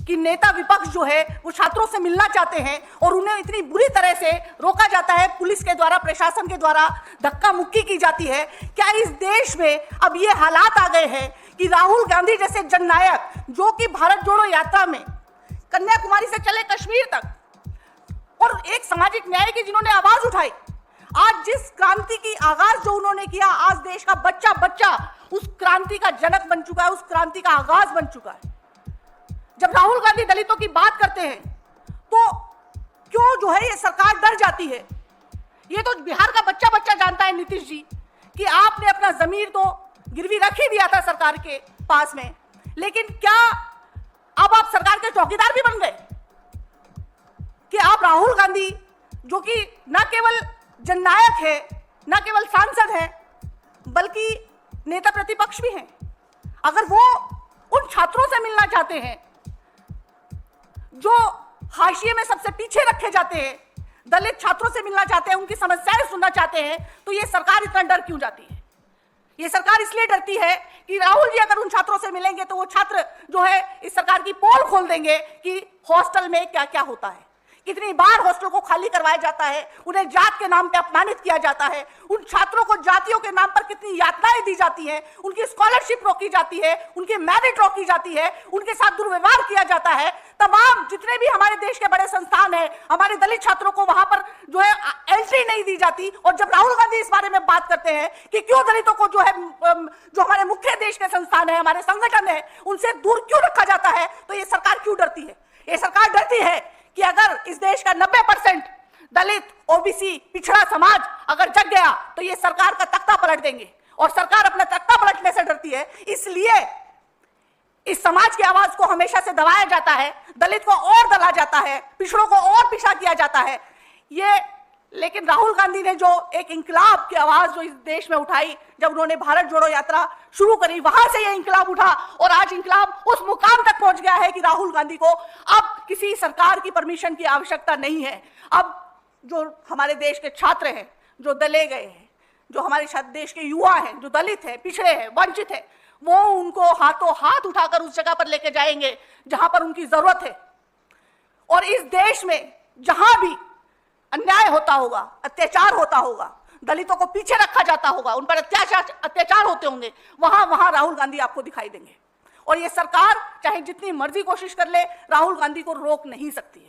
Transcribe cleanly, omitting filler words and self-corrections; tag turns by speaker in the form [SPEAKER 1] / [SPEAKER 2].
[SPEAKER 1] कि नेता विपक्ष जो है वो छात्रों से मिलना चाहते हैं और उन्हें इतनी बुरी तरह से रोका जाता है, पुलिस के द्वारा, प्रशासन के द्वारा धक्का मुक्की की जाती है। क्या इस देश में अब ये हालात आ गए हैं कि राहुल गांधी जैसे जननायक, जो कि भारत जोड़ो यात्रा में कन्याकुमारी से चले कश्मीर तक और एक सामाजिक न्याय की जिन्होंने आवाज उठाई, आज जिस क्रांति की आगाज जो उन्होंने किया, आज देश का बच्चा बच्चा उस क्रांति का जनक बन चुका है, उस क्रांति का आगाज बन चुका है। जब राहुल गांधी दलितों की बात करते हैं तो क्यों जो है ये सरकार डर जाती है? ये तो बिहार का बच्चा बच्चा जानता है नीतीश जी कि आपने अपना जमीर तो गिरवी रख ही दिया था सरकार के पास में, लेकिन क्या अब आप सरकार के चौकीदार भी बन गए कि आप राहुल गांधी जो कि न केवल जननायक है, न केवल सांसद है, बल्कि नेता प्रतिपक्ष भी हैं, अगर वो उन छात्रों से मिलना चाहते हैं जो हाशिए में सबसे पीछे रखे जाते हैं, दलित छात्रों से मिलना चाहते हैं, उनकी समस्याएं सुनना चाहते हैं, तो ये सरकार इतना डर क्यों जाती है? ये सरकार इसलिए डरती है कि राहुल जी अगर उन छात्रों से मिलेंगे तो वो छात्र जो है इस सरकार की पोल खोल देंगे कि हॉस्टल में क्या क्या होता है, कितनी बार हॉस्टल को खाली करवाया जाता है, उन्हें जात के नाम पे अपमानित किया जाता है, उन छात्रों को जातियों के नाम पर कितनी यातनाएं दी जाती हैं, उनकी स्कॉलरशिप रोकी जाती है, उनकी मेरिट रोकी जाती है, उनके साथ दुर्व्यवहार किया जाता है। तमाम जितने भी हमारे देश के बड़े संस्थान हैं, हमारे दलित छात्रों को वहां पर जो है एंट्री नहीं दी जाती। और जब राहुल गांधी इस बारे में बात करते हैं कि क्यों दलितों को जो है जो हमारे मुख्य देश के संस्थान है, हमारे संगठन है, उनसे दूर क्यों रखा जाता है, तो ये सरकार क्यों डरती है? ये सरकार डरती है कि अगर इस देश का 90% दलित, ओबीसी, पिछड़ा समाज अगर जग गया तो ये सरकार का तख्ता पलट देंगे, और सरकार अपना तख्ता पलटने से डरती है, इसलिए इस समाज की आवाज को हमेशा से दबाया जाता है, दलित को और दबा जाता है, पिछड़ों को और पीछा किया जाता है। ये लेकिन राहुल गांधी ने जो एक इंकलाब की आवाज जो इस देश में उठाई, जब उन्होंने भारत जोड़ो यात्रा शुरू करी, वहां से ये इंकलाब उठा और आज इंकलाब उस मुकाम तक पहुंच गया है कि राहुल गांधी को अब किसी सरकार की परमिशन की आवश्यकता नहीं है। अब जो हमारे देश के छात्र हैं, जो दले गए हैं, जो हमारे देश के युवा हैं, जो दलित हैं, पिछड़े हैं, वंचित हैं, वो उनको हाथों हाथ उठाकर उस जगह पर लेके जाएंगे जहां पर उनकी जरूरत है। और इस देश में जहां भी अन्याय होता होगा, अत्याचार होता होगा, दलितों को पीछे रखा जाता होगा, उन पर अत्याचार होते होंगे, वहां राहुल गांधी आपको दिखाई देंगे। और ये सरकार चाहे जितनी मर्जी कोशिश कर ले, राहुल गांधी को रोक नहीं सकती है।